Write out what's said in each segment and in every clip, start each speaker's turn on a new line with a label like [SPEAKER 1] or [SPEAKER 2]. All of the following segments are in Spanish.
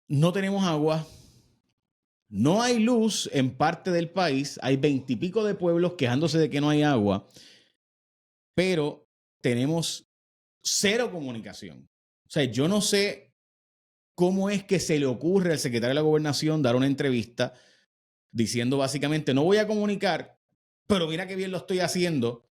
[SPEAKER 1] no tenemos agua, no hay luz en parte del país, hay 20 y pico de pueblos quejándose de que no hay agua, pero tenemos cero comunicación. O sea, yo no sé cómo es que se le ocurre al secretario de la Gobernación dar una entrevista diciendo básicamente, no voy a comunicar, pero mira qué bien lo estoy haciendo.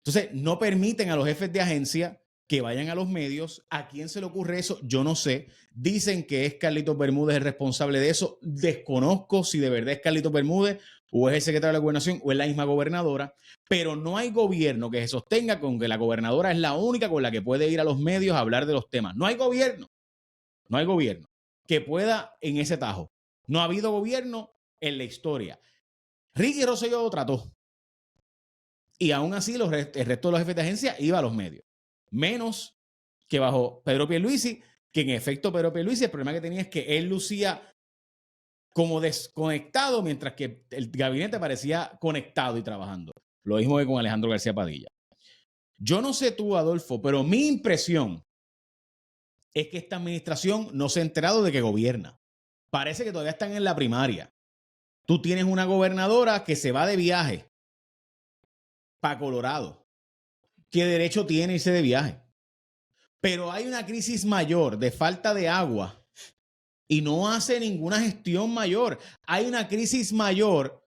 [SPEAKER 1] Entonces, no permiten a los jefes de agencia que vayan a los medios. ¿A quién se le ocurre eso? Yo no sé. Dicen que es Carlitos Bermúdez el responsable de eso. Desconozco si de verdad es Carlitos Bermúdez o es el secretario de la Gobernación o es la misma gobernadora, pero no hay gobierno que se sostenga con que la gobernadora es la única con la que puede ir a los medios a hablar de los temas. No hay gobierno que pueda en ese tajo. No ha habido gobierno en la historia. Ricky Rosselló lo trató. Y aún así el resto de los jefes de agencia iba a los medios. Menos que bajo Pedro Pierluisi, que en efecto Pedro Pierluisi el problema que tenía es que él lucía como desconectado, mientras que el gabinete parecía conectado y trabajando. Lo mismo que con Alejandro García Padilla. Yo no sé tú, Adolfo, pero mi impresión es que esta administración no se ha enterado de que gobierna. Parece que todavía están en la primaria. Tú tienes una gobernadora que se va de viaje para Colorado. ¿Qué derecho tiene irse de viaje? Pero hay una crisis mayor de falta de agua y no hace ninguna gestión mayor. Hay una crisis mayor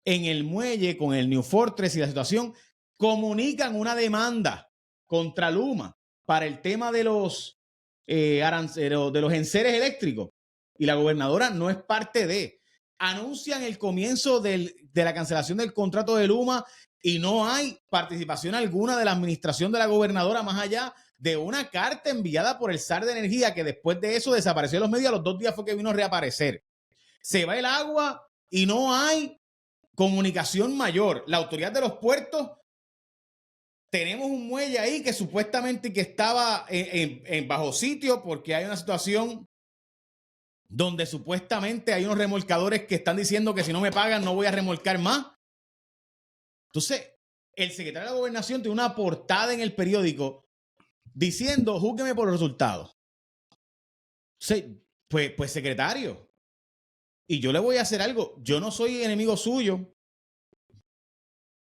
[SPEAKER 1] en el muelle con el New Fortress y la situación. Comunican una demanda contra Luma para el tema de los aranceles, de los enseres eléctricos. Y la gobernadora no es parte de. Anuncian el comienzo de la cancelación del contrato de Luma y no hay participación alguna de la administración de la gobernadora más allá de una carta enviada por el SAR de Energía que después de eso desapareció de los medios. A los 2 días fue que vino a reaparecer. Se va el agua y no hay comunicación mayor. La autoridad de los puertos, tenemos un muelle ahí que supuestamente que estaba en bajo sitio porque hay una situación donde supuestamente hay unos remolcadores que están diciendo que si no me pagan no voy a remolcar más. Entonces, el secretario de la Gobernación tiene una portada en el periódico diciendo, júzgueme por los resultados. Pues secretario, y yo le voy a hacer algo. Yo no soy enemigo suyo.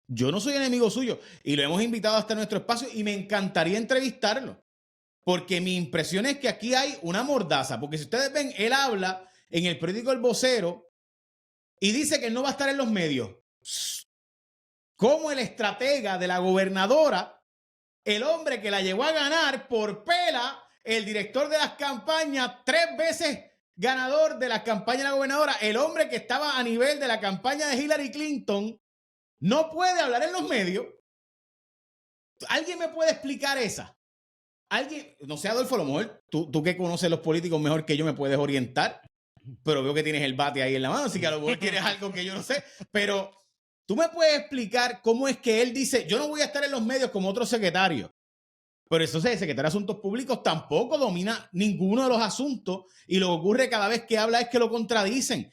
[SPEAKER 1] Yo no soy enemigo suyo. Y lo hemos invitado hasta nuestro espacio y me encantaría entrevistarlo. Porque mi impresión es que aquí hay una mordaza. Porque si ustedes ven, él habla en el periódico El Vocero y dice que él no va a estar en los medios. Como el estratega de la gobernadora, el hombre que la llevó a ganar por pela, el director de las campañas, 3 veces ganador de las campañas de la gobernadora, el hombre que estaba a nivel de la campaña de Hillary Clinton, no puede hablar en los medios. ¿Alguien me puede explicar esa? ¿Alguien? No sé, Adolfo, a lo mejor tú que conoces los políticos mejor que yo me puedes orientar, pero veo que tienes el bate ahí en la mano, así que a lo mejor tienes algo que yo no sé, pero tú me puedes explicar cómo es que él dice, yo no voy a estar en los medios como otro secretario. Pero eso, el secretario de Asuntos Públicos tampoco domina ninguno de los asuntos y lo que ocurre cada vez que habla es que lo contradicen.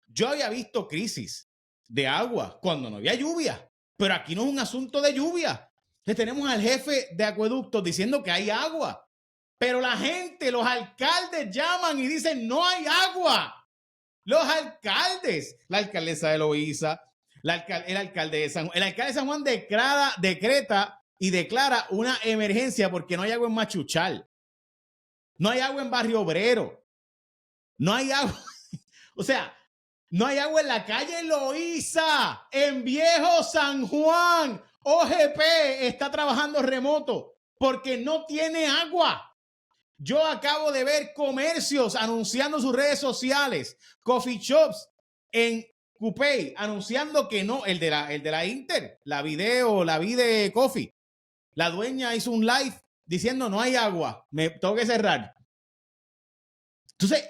[SPEAKER 1] Yo había visto crisis de agua cuando no había lluvia, pero aquí no es un asunto de lluvia. Entonces tenemos al jefe de acueductos diciendo que hay agua, pero la gente, los alcaldes llaman y dicen no hay agua. Los alcaldes, la alcaldesa de Loíza, el alcalde de San Juan decreta y declara una emergencia porque no hay agua en Machuchal. No hay agua en Barrio Obrero. No hay agua. O sea, no hay agua en la calle Loíza, en Viejo San Juan. OGP está trabajando remoto porque no tiene agua. Yo acabo de ver comercios anunciando sus redes sociales, coffee shops en Cupey anunciando que no, el de la Inter, la Vide Coffee. La dueña hizo un live diciendo no hay agua, me tengo que cerrar. Entonces,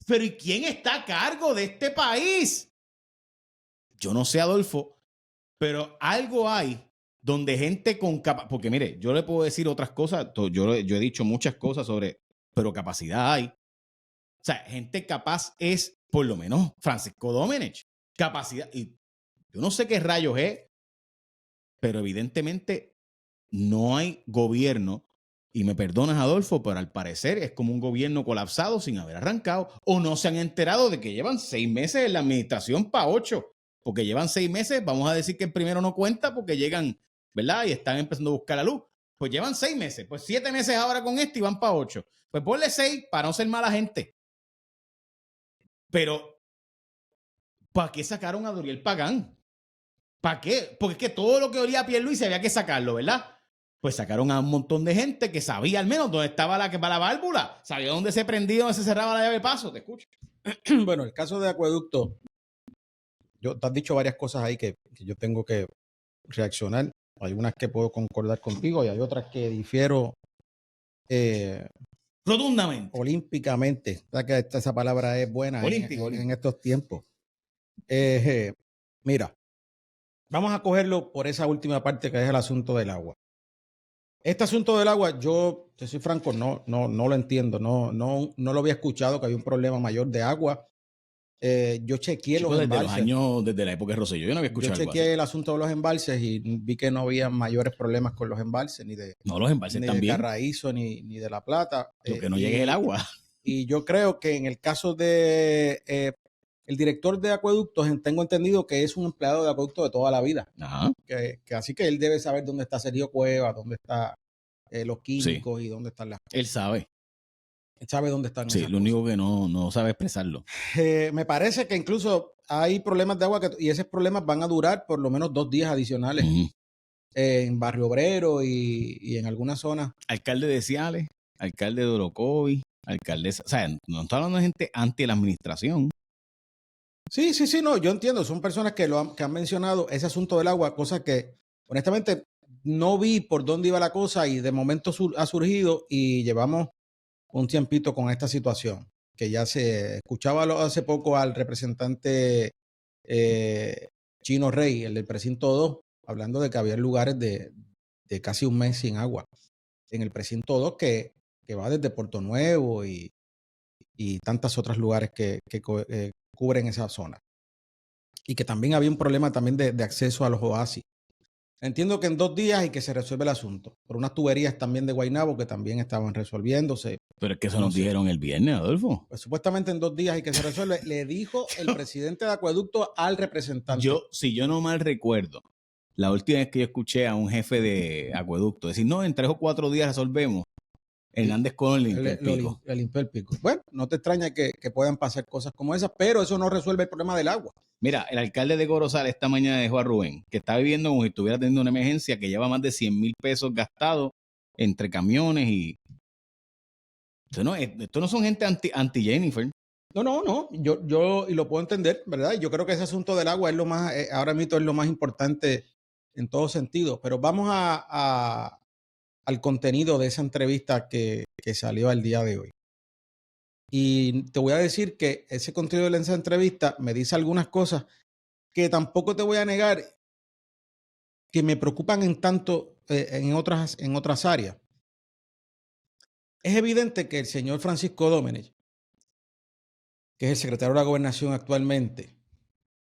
[SPEAKER 1] pero ¿y quién está a cargo de este país? Yo no sé, Adolfo, pero algo hay donde gente con capacidad, porque mire, yo le puedo decir otras cosas, yo he dicho muchas cosas sobre, pero capacidad hay. O sea, gente capaz es, por lo menos, Francisco Domenech. Capacidad, y yo no sé qué rayos es, pero evidentemente no hay gobierno Y me perdonas, Adolfo, pero al parecer es como un gobierno colapsado sin haber arrancado, o no se han enterado de que llevan 6 meses en la administración para 8, porque llevan 6 meses, vamos a decir que el primero no cuenta porque llegan, ¿verdad? Y están empezando a buscar la luz. Pues llevan 6 meses, pues 7 meses ahora con y van para 8. Pues ponle 6 para no ser mala gente. Pero, ¿para qué sacaron a Doriel Pagán? ¿Para qué? Porque es que todo lo que olía a Pierluisi había que sacarlo, ¿verdad? Pues sacaron a un montón de gente que sabía al menos dónde estaba la válvula, sabía dónde se prendía, dónde se cerraba la llave de paso. Te escucho.
[SPEAKER 2] Bueno, el caso de Acueducto, te has dicho varias cosas ahí que yo tengo que reaccionar. Hay unas que puedo concordar contigo y hay otras que difiero
[SPEAKER 1] rotundamente.
[SPEAKER 2] Olímpicamente. O sea que esa palabra es buena en estos tiempos. Mira, vamos a cogerlo por esa última parte que es el asunto del agua. Este asunto del agua, yo, te soy franco, no lo entiendo, no lo había escuchado que había un problema mayor de agua. Yo chequeé los embalses.
[SPEAKER 1] Desde la época de Rosselló, yo no había escuchado
[SPEAKER 2] algo así. Yo chequeé el asunto de los embalses y vi que no había mayores problemas con los embalses, ni de,
[SPEAKER 1] los embalses
[SPEAKER 2] ni
[SPEAKER 1] también.
[SPEAKER 2] De Carraízo, ni de La Plata.
[SPEAKER 1] Lo que no llegue el agua.
[SPEAKER 2] Y yo creo que en el caso de el director de acueductos, tengo entendido que es un empleado de acueducto de toda la vida.
[SPEAKER 1] Ajá.
[SPEAKER 2] Que así que él debe saber dónde está Sergio Cueva, dónde están los químicos y dónde están las cosas.
[SPEAKER 1] Él sabe.
[SPEAKER 2] Él sabe dónde están esas
[SPEAKER 1] lo único que no sabe expresarlo.
[SPEAKER 2] Me parece que incluso hay problemas de agua y esos problemas van a durar por lo menos 2 días adicionales en Barrio Obrero y en algunas zonas.
[SPEAKER 1] Alcalde de Ciales, alcalde de Orocovi, alcaldesa, o sea, no está hablando de gente anti la administración.
[SPEAKER 2] Sí, no, yo entiendo, son personas que han mencionado ese asunto del agua, cosa que honestamente no vi por dónde iba la cosa y de momento ha surgido y llevamos un tiempito con esta situación, que ya se escuchaba hace poco al representante Chino Rey, el del precinto 2, hablando de que había lugares de casi un mes sin agua. En el precinto 2 que va desde Puerto Nuevo y tantos otros lugares que cubren esa zona. Y que también había un problema también de acceso a los oasis. Entiendo que en 2 días y que se resuelve el asunto. Por unas tuberías también de Guaynabo que también estaban resolviéndose.
[SPEAKER 1] Pero es que eso nos dijeron el viernes, Adolfo.
[SPEAKER 2] Pues supuestamente en 2 días y que se resuelve. Le dijo el presidente de acueducto al representante.
[SPEAKER 1] Si yo no mal recuerdo, la última vez que yo escuché a un jefe de acueducto decir, no, en 3 o 4 días resolvemos. Hernández Colón limpió el pico.
[SPEAKER 2] Limpió el pico. Bueno, no te extraña que puedan pasar cosas como esas, pero eso no resuelve el problema del agua.
[SPEAKER 1] Mira, el alcalde de Corozal esta mañana dejó a Rubén, que está viviendo como si estuviera teniendo una emergencia, que lleva más de 100,000 pesos gastados entre camiones y... Esto no son gente anti-Jennifer.
[SPEAKER 2] No. Yo y lo puedo entender, ¿verdad? Yo creo que ese asunto del agua es lo más, ahora mismo es lo más importante en todo sentido. Pero vamos al contenido de esa entrevista que salió el día de hoy. Y te voy a decir que ese contenido de esa entrevista me dice algunas cosas que tampoco te voy a negar que me preocupan en otras áreas. Es evidente que el señor Francisco Domenech, que es el secretario de la Gobernación actualmente,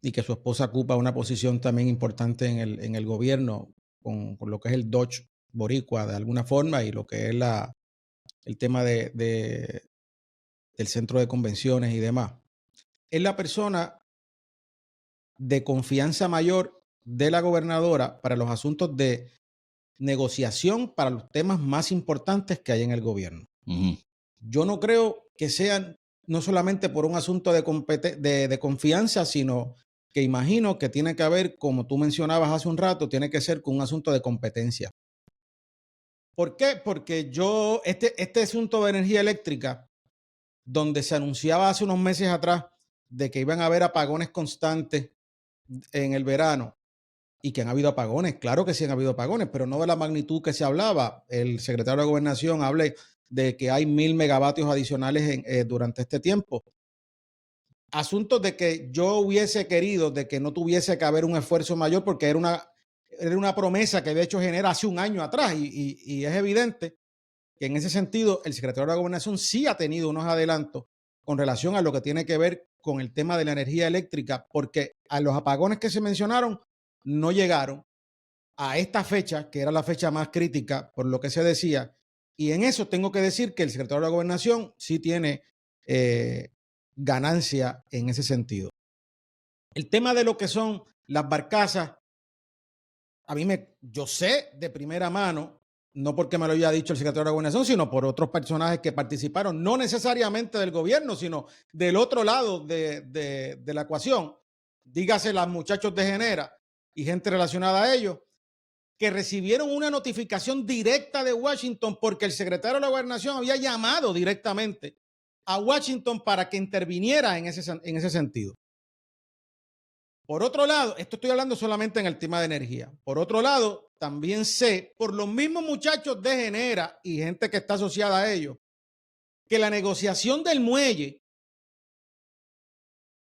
[SPEAKER 2] y que su esposa ocupa una posición también importante en el gobierno con lo que es el Dodge boricua de alguna forma y lo que es el tema del centro de convenciones y demás. Es la persona de confianza mayor de la gobernadora para los asuntos de negociación para los temas más importantes que hay en el gobierno. Yo no creo que sean no solamente por un asunto de confianza, sino que imagino que tiene que haber, como tú mencionabas hace un rato, tiene que ser con un asunto de competencia. ¿Por qué? Porque este asunto de energía eléctrica, donde se anunciaba hace unos meses atrás de que iban a haber apagones constantes en el verano y que han habido apagones, claro que sí han habido apagones, pero no de la magnitud que se hablaba. El secretario de Gobernación habló de que hay 1,000 megavatios adicionales durante este tiempo. Asuntos de que yo hubiese querido de que no tuviese que haber un esfuerzo mayor porque era una promesa que había hecho Genera hace un año atrás y es evidente que en ese sentido el secretario de la Gobernación sí ha tenido unos adelantos con relación a lo que tiene que ver con el tema de la energía eléctrica, porque a los apagones que se mencionaron no llegaron a esta fecha, que era la fecha más crítica, por lo que se decía, Y en eso tengo que decir que el secretario de la Gobernación sí tiene ganancia en ese sentido. El tema de lo que son las barcazas, yo sé de primera mano, no porque me lo haya dicho el secretario de la Gobernación, sino por otros personajes que participaron, no necesariamente del gobierno, sino del otro lado de la ecuación, dígase los muchachos de Genera y gente relacionada a ellos, que recibieron una notificación directa de Washington porque el secretario de la Gobernación había llamado directamente a Washington para que interviniera en ese sentido. Por otro lado, esto estoy hablando solamente en el tema de energía. Por otro lado, también sé, por los mismos muchachos de Genera y gente que está asociada a ellos, que la negociación del muelle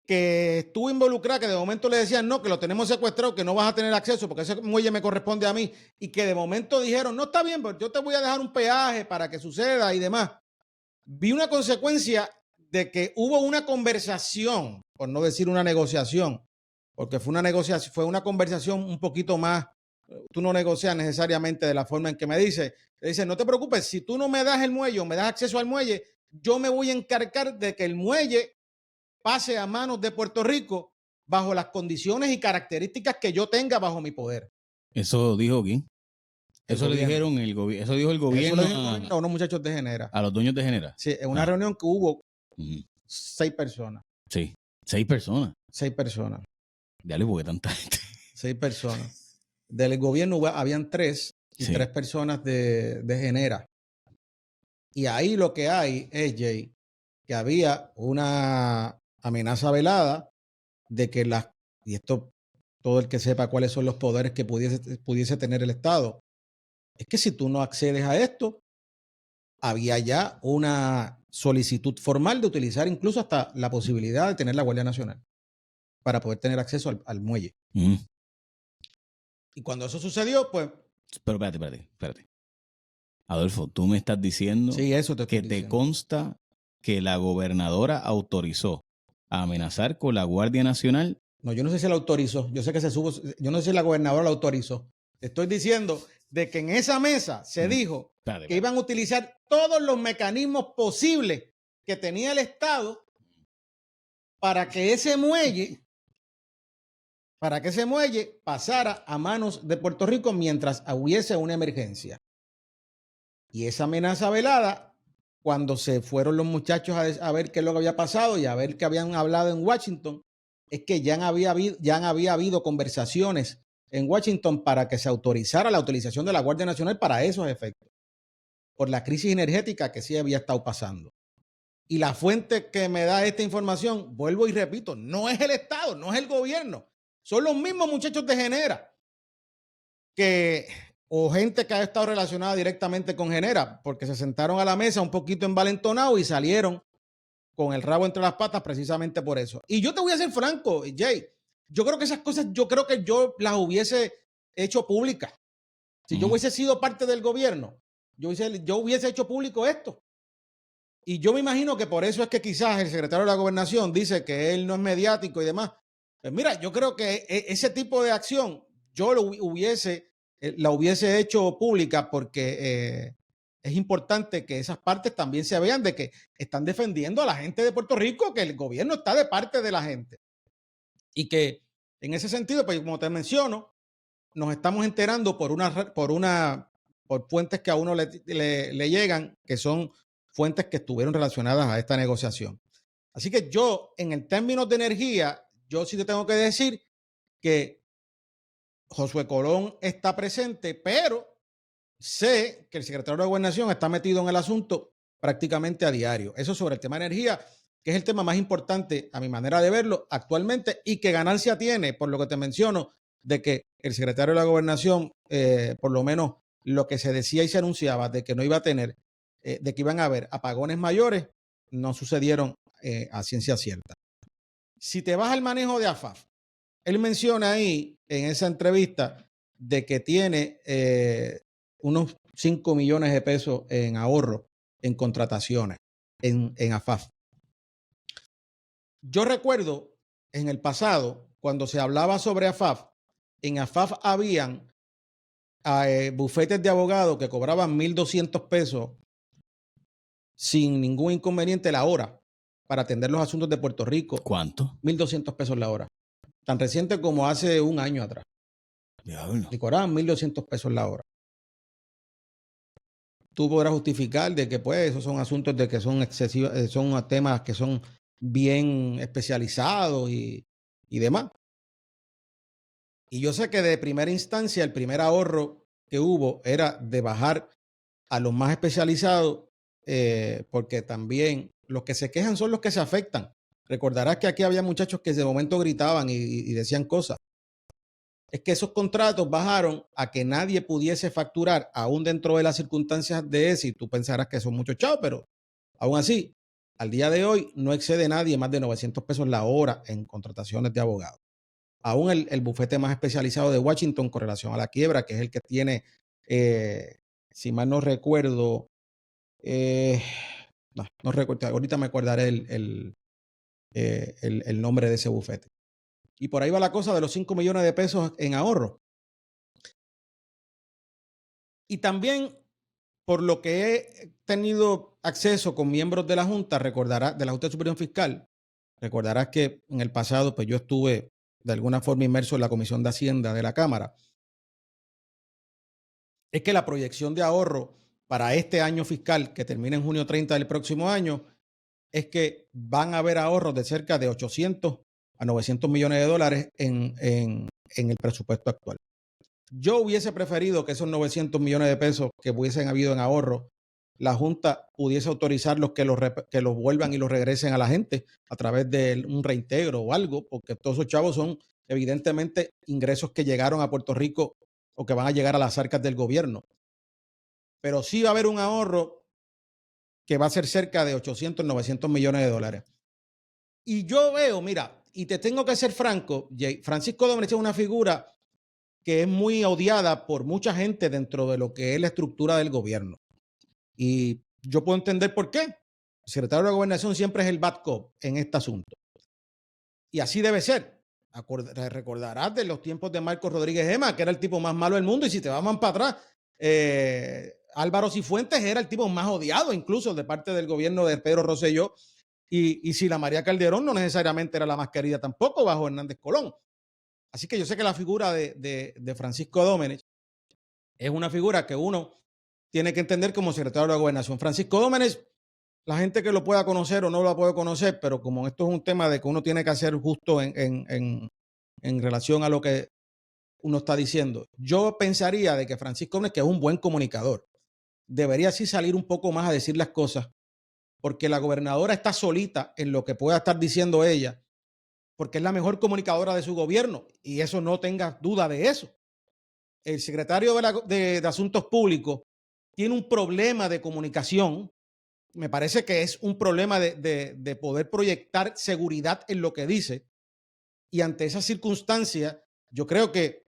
[SPEAKER 2] que estuvo involucrada, que de momento le decían no, que lo tenemos secuestrado, que no vas a tener acceso porque ese muelle me corresponde a mí, y que de momento dijeron, no, está bien, pero yo te voy a dejar un peaje para que suceda y demás. Vi una consecuencia de que hubo una conversación, por no decir una negociación, porque fue una conversación un poquito más. Tú no negocias necesariamente de la forma en que me dice, no te preocupes, si tú no me das el muelle o me das acceso al muelle, yo me voy a encargar de que el muelle pase a manos de Puerto Rico bajo las condiciones y características que yo tenga bajo mi poder.
[SPEAKER 1] ¿Eso dijo quién? Eso le dijeron eso dijo el gobierno
[SPEAKER 2] a unos muchachos de Genera.
[SPEAKER 1] A los dueños de Genera.
[SPEAKER 2] Sí, en una reunión que hubo 6 personas.
[SPEAKER 1] Sí, 6 personas.
[SPEAKER 2] 6 personas.
[SPEAKER 1] Dale, porque tanta gente.
[SPEAKER 2] 6 personas. Del gobierno habían 3 y 3 personas de Genera. Y ahí lo que hay es, Jay, que había una amenaza velada de que y esto todo el que sepa cuáles son los poderes que pudiese tener el Estado, es que si tú no accedes a esto, había ya una solicitud formal de utilizar incluso hasta la posibilidad de tener la Guardia Nacional para poder tener acceso al muelle. Y cuando eso sucedió, pues...
[SPEAKER 1] Pero espérate. Adolfo, tú me estás diciendo que te consta que la gobernadora autorizó a amenazar con la Guardia Nacional.
[SPEAKER 2] No, yo no sé si la autorizó. Yo sé que yo no sé si la gobernadora la autorizó. Te estoy diciendo de que en esa mesa se dijo que iban a utilizar todos los mecanismos posibles que tenía el Estado para que ese muelle pasara a manos de Puerto Rico mientras hubiese una emergencia. Y esa amenaza velada, cuando se fueron los muchachos a ver qué es lo que había pasado y a ver qué habían hablado en Washington, es que ya había habido conversaciones en Washington para que se autorizara la utilización de la Guardia Nacional para esos efectos, por la crisis energética que sí había estado pasando. Y la fuente que me da esta información, vuelvo y repito, no es el Estado, no es el gobierno, son los mismos muchachos de Genera o gente que ha estado relacionada directamente con Genera, porque se sentaron a la mesa un poquito envalentonados y salieron con el rabo entre las patas precisamente por eso. Y yo te voy a ser franco, Jay, yo creo que esas cosas, yo las hubiese hecho públicas. Si yo hubiese sido parte del gobierno, yo hubiese hecho público esto. Y yo me imagino que por eso es que quizás el secretario de la Gobernación dice que él no es mediático y demás. Pues mira, yo creo que ese tipo de acción yo la hubiese hecho pública porque es importante que esas partes también se vean de que están defendiendo a la gente de Puerto Rico, que el gobierno está de parte de la gente. Y que en ese sentido, pues como te menciono, nos estamos enterando por fuentes que a uno le llegan, que son fuentes que estuvieron relacionadas a esta negociación. Así que yo, en el términos de energía, yo sí te tengo que decir que Josué Colón está presente, pero sé que el secretario de Gobernación está metido en el asunto prácticamente a diario. Eso sobre el tema de energía, que es el tema más importante a mi manera de verlo actualmente y que ganancia tiene, por lo que te menciono, de que el secretario de la Gobernación, por lo menos lo que se decía y se anunciaba de que no iba a tener, de que iban a haber apagones mayores, no sucedieron a ciencia cierta. Si te vas al manejo de AFAF, él menciona ahí en esa entrevista de que tiene unos 5 millones de pesos en ahorro en contrataciones en AFAF. Yo recuerdo en el pasado, cuando se hablaba sobre AFAF, en AFAF habían bufetes de abogados que cobraban $1,200 sin ningún inconveniente la hora para atender los asuntos de Puerto Rico.
[SPEAKER 1] ¿Cuánto?
[SPEAKER 2] 1,200 pesos la hora. Tan reciente como hace un año atrás.
[SPEAKER 1] Diablo.
[SPEAKER 2] Y cobraban 1,200 pesos la hora. Tú podrás justificar de que pues esos son asuntos de que son excesivos, son temas que son bien especializados y demás. Y yo sé que de primera instancia el primer ahorro que hubo era de bajar a los más especializados, porque también los que se quejan son los que se afectan. Recordarás que aquí había muchachos que de momento gritaban y decían cosas. Es que esos contratos bajaron a que nadie pudiese facturar, aún dentro de las circunstancias de ese, y tú pensarás que son muchos chavos, pero aún así, al día de hoy no excede nadie más de 900 pesos la hora en contrataciones de abogados. Aún el bufete más especializado de Washington con relación a la quiebra, que es el que tiene, si mal no recuerdo, no recuerdo, ahorita me acordaré el nombre de ese bufete. Y por ahí va la cosa de los 5 millones de pesos en ahorro. Y también, por lo que he tenido acceso con miembros de la Junta, recordarás, de la Junta de Supervisión Fiscal, recordarás que en el pasado, pues yo estuve de alguna forma inmerso en la Comisión de Hacienda de la Cámara. Es que la proyección de ahorro para este año fiscal, que termina en junio 30 del próximo año, es que van a haber ahorros de cerca de 800 a 900 millones de dólares en el presupuesto actual. Yo hubiese preferido que esos 900 millones de pesos que hubiesen habido en ahorro, la Junta pudiese autorizarlos que los vuelvan y los regresen a la gente a través de un reintegro o algo, porque todos esos chavos son evidentemente ingresos que llegaron a Puerto Rico o que van a llegar a las arcas del gobierno. Pero sí va a haber un ahorro que va a ser cerca de 800, 900 millones de dólares. Y yo veo, mira, y te tengo que ser franco, Francisco Domínguez es una figura que es muy odiada por mucha gente dentro de lo que es la estructura del gobierno. Y yo puedo entender por qué. El secretario de la Gobernación siempre es el bad cop en este asunto. Y así debe ser. Recordarás de los tiempos de Marcos Rodríguez Gema, que era el tipo más malo del mundo, y si te vas más para atrás, Álvaro Cifuentes era el tipo más odiado incluso de parte del gobierno de Pedro Rosselló, y Sila María Calderón no necesariamente era la más querida tampoco bajo Hernández Colón. Así que yo sé que la figura de Francisco Domínguez es una figura que uno tiene que entender como secretario de la Gobernación. Francisco Domínguez, la gente que lo pueda conocer o no lo puede conocer, pero como esto es un tema de que uno tiene que hacer justo en relación a lo que uno está diciendo, yo pensaría de que Francisco Domínguez, que es un buen comunicador, debería sí salir un poco más a decir las cosas, porque la gobernadora está solita en lo que pueda estar diciendo ella, porque es la mejor comunicadora de su gobierno, y eso no tengas duda de eso. El secretario de Asuntos Públicos tiene un problema de comunicación. Me parece que es un problema de poder proyectar seguridad en lo que dice. Y ante esa circunstancia, yo creo que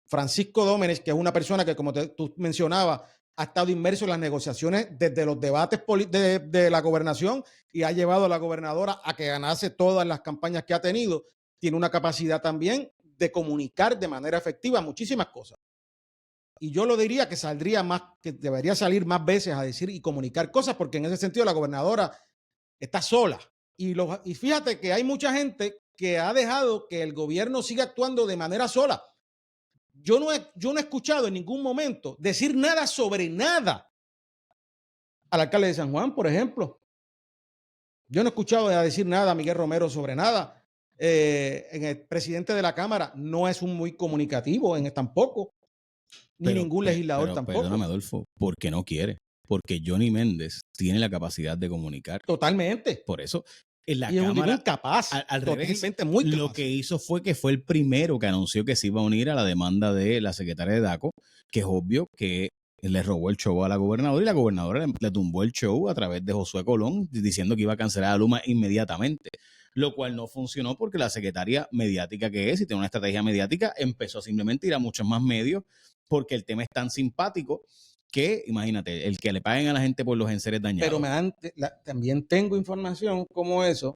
[SPEAKER 2] Francisco Domínguez, que es una persona que, como tú mencionabas, ha estado inmerso en las negociaciones desde los debates de la gobernación y ha llevado a la gobernadora a que ganase todas las campañas que ha tenido, tiene una capacidad también de comunicar de manera efectiva muchísimas cosas. Y yo lo diría que saldría más, que debería salir más veces a decir y comunicar cosas, porque en ese sentido la gobernadora está sola. Y fíjate que hay mucha gente que ha dejado que el gobierno siga actuando de manera sola. Yo no he escuchado en ningún momento decir nada sobre nada al alcalde de San Juan, por ejemplo. Yo no he escuchado decir nada a Miguel Romero sobre nada. El presidente de la Cámara no es un muy comunicativo tampoco. Ni ningún legislador tampoco.
[SPEAKER 1] Perdóname, Adolfo, porque no quiere. Porque Johnny Méndez tiene la capacidad de comunicar.
[SPEAKER 2] Totalmente.
[SPEAKER 1] Por eso, en la
[SPEAKER 2] y
[SPEAKER 1] Cámara,
[SPEAKER 2] es un incapaz.
[SPEAKER 1] Al revés,
[SPEAKER 2] muy
[SPEAKER 1] lo que hizo fue que fue el primero que anunció que se iba a unir a la demanda de la secretaria de DACO, que es obvio que le robó el show a la gobernadora y la gobernadora le tumbó el show a través de Josué Colón diciendo que iba a cancelar a Luma inmediatamente, lo cual no funcionó porque la secretaria mediática que es y tiene una estrategia mediática empezó a simplemente ir a muchos más medios porque el tema es tan simpático que, imagínate, el que le paguen a la gente por los enseres dañados.
[SPEAKER 2] Pero también tengo información como eso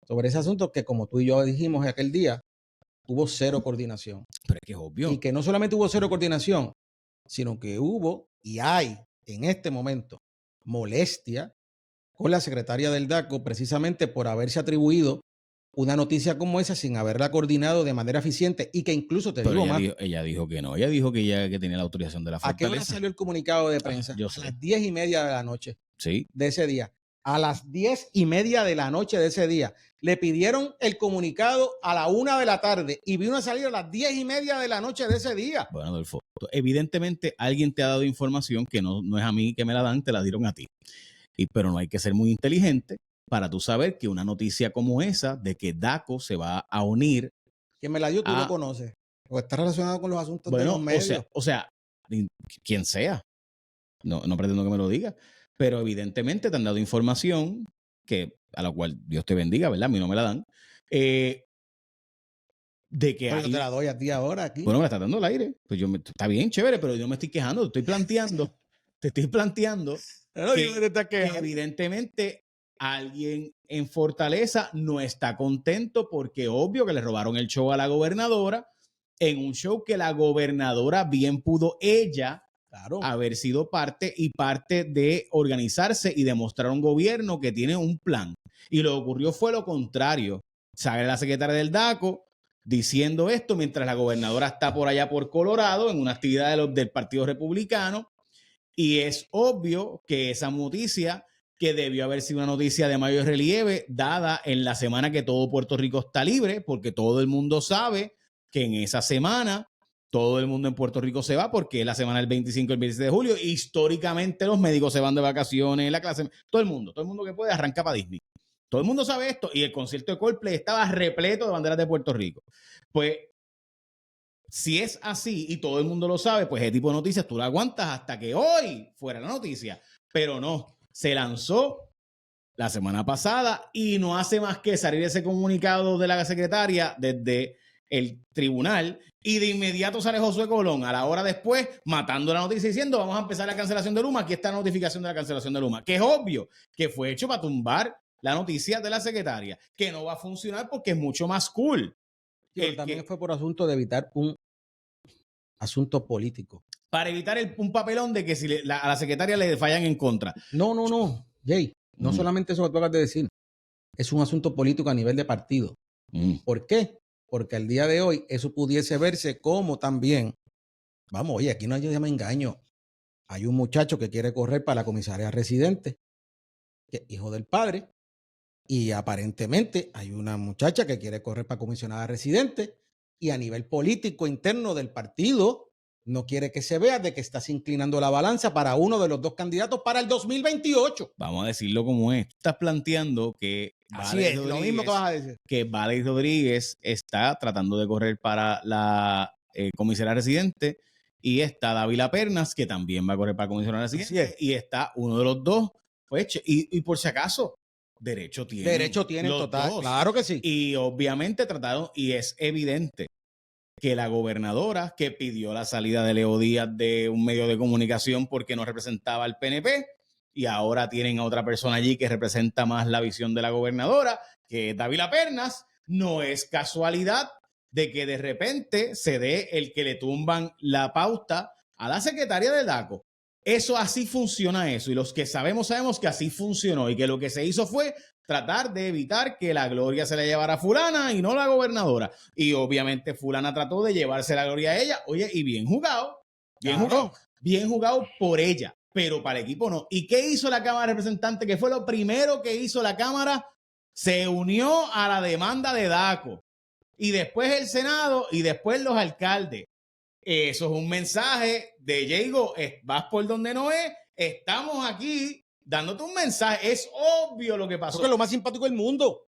[SPEAKER 2] sobre ese asunto que, como tú y yo dijimos aquel día, hubo cero coordinación.
[SPEAKER 1] Pero es que es obvio.
[SPEAKER 2] Y que no solamente hubo cero coordinación, sino que hubo y hay en este momento molestia con la secretaria del DACO precisamente por haberse atribuido una noticia como esa sin haberla coordinado de manera eficiente y que incluso te
[SPEAKER 1] Pero
[SPEAKER 2] digo
[SPEAKER 1] ella
[SPEAKER 2] más.
[SPEAKER 1] ella dijo que no. Ella dijo que que tenía la autorización de la
[SPEAKER 2] ¿A qué hora
[SPEAKER 1] fortaleza.
[SPEAKER 2] salió el comunicado de prensa?
[SPEAKER 1] Yo
[SPEAKER 2] A
[SPEAKER 1] sé.
[SPEAKER 2] las 10:30 de la noche
[SPEAKER 1] Sí.
[SPEAKER 2] de ese día. A las 10:30 de la noche de ese día. Le pidieron el comunicado a la 1 de la tarde y vino a salir a las 10:30 de la noche de ese día.
[SPEAKER 1] Bueno, Adolfo, evidentemente alguien te ha dado información que no es a mí que me la dan, te la dieron a ti. Pero no hay que ser muy inteligente para tú saber que una noticia como esa de que DACO se va a unir.
[SPEAKER 2] ¿Quién me la dio? Tú lo conoces. O está relacionado con los asuntos de los medios.
[SPEAKER 1] O sea, quien sea. No pretendo que me lo diga. Pero evidentemente te han dado información a la cual Dios te bendiga, ¿verdad? A mí no me la dan. De que
[SPEAKER 2] pero te la doy a ti ahora aquí.
[SPEAKER 1] Bueno, me la está dando al aire. Pues está bien, chévere, pero yo me estoy quejando, te estoy planteando que evidentemente alguien en Fortaleza no está contento porque obvio que le robaron el show a la gobernadora en un show que la gobernadora bien pudo ella haber sido parte de organizarse y demostrar a un gobierno que tiene un plan. Y lo que ocurrió fue lo contrario. Sale la secretaria del DACO diciendo esto mientras la gobernadora está por allá por Colorado en una actividad del Partido Republicano. Y es obvio que esa noticia, que debió haber sido una noticia de mayor relieve, dada en la semana que todo Puerto Rico está libre, porque todo el mundo sabe que en esa semana todo el mundo en Puerto Rico se va, porque es la semana del 25 y el 26 de julio. Históricamente los médicos se van de vacaciones, la clase, todo el mundo que puede arranca para Disney. Todo el mundo sabe esto y el concierto de Coldplay estaba repleto de banderas de Puerto Rico. Pues si es así y todo el mundo lo sabe, pues ese tipo de noticias tú la aguantas hasta que hoy fuera la noticia. Pero no, se lanzó la semana pasada y no hace más que salir ese comunicado de la secretaria desde el tribunal y de inmediato sale Josué Colón a la hora después matando la noticia diciendo vamos a empezar la cancelación de Luma. Aquí está la notificación de la cancelación de Luma, que es obvio que fue hecho para tumbar la noticia de la secretaria, que no va a funcionar porque es mucho más cool.
[SPEAKER 2] Pero también fue por asunto de evitar un asunto político.
[SPEAKER 1] Para evitar un papelón de que a la secretaria le fallan en contra.
[SPEAKER 2] No, Jay, no solamente eso que tú acabas de decir, es un asunto político a nivel de partido. ¿Por qué? Porque al día de hoy eso pudiese verse como también, vamos, oye, aquí no hay engaño. Hay un muchacho que quiere correr para la comisaría residente, que es hijo del padre, y aparentemente hay una muchacha que quiere correr para comisionada residente, y a nivel político interno del partido no quiere que se vea de que estás inclinando la balanza para uno de los dos candidatos para el 2028.
[SPEAKER 1] Vamos a decirlo como es. Estás planteando que
[SPEAKER 2] así es, lo mismo que vas a decir.
[SPEAKER 1] Que Valerie Rodríguez está tratando de correr para la comisaría residente y está Dávila Pernas, que también va a correr para comisaría residente, y está uno de los dos. Pues, y por si acaso, derecho tienen.
[SPEAKER 2] Derecho tienen total, dos. Claro que sí.
[SPEAKER 1] Y obviamente trataron, y es evidente que la gobernadora que pidió la salida de Leo Díaz de un medio de comunicación porque no representaba al PNP y ahora tienen a otra persona allí que representa más la visión de la gobernadora, que es Dávila Pernas, no es casualidad de que de repente se dé el que le tumban la pauta a la secretaria de DACO. Eso así funciona eso y los que sabemos que así funcionó y que lo que se hizo fue tratar de evitar que la gloria se la llevara a fulana y no la gobernadora. Y obviamente fulana trató de llevarse la gloria a ella. Oye, y bien jugado por ella, pero para el equipo no. ¿Y qué hizo la Cámara de Representantes? Que fue lo primero que hizo la Cámara. Se unió a la demanda de DACO. Y después el Senado y después los alcaldes. Eso es un mensaje de Diego, vas por donde no es, estamos aquí dándote un mensaje. Es obvio lo que pasó.
[SPEAKER 2] Porque es lo más simpático del mundo.